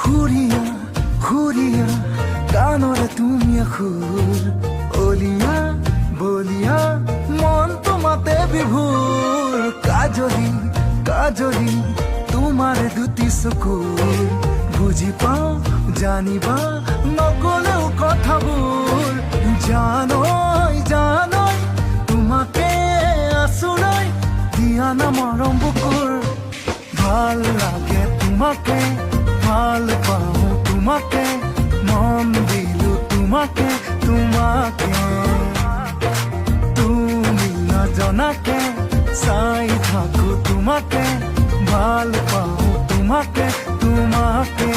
খুরিয়া খুরিয়া কাণৰে তুমি সুৰ অলিয়া বলিয়া মন তোমাতে বিভোৰ কাজলি কাজলি তোমাৰ দুটি চকুৰ বুজি পাওঁ জানিবা নকলেও কথাবোৰ জানৈ জানৈ তোমাকে আছুৰাই দিয়া না মৰম বুকুৰ ভাল লাগে তোমাকে ভাল পাওঁ তোমাকে মন দিলো তোমাকে তোমাকে তুমি নজনাকে চাই থাকো তোমাকে ভাল পাওঁ তোমাকে তোমাকে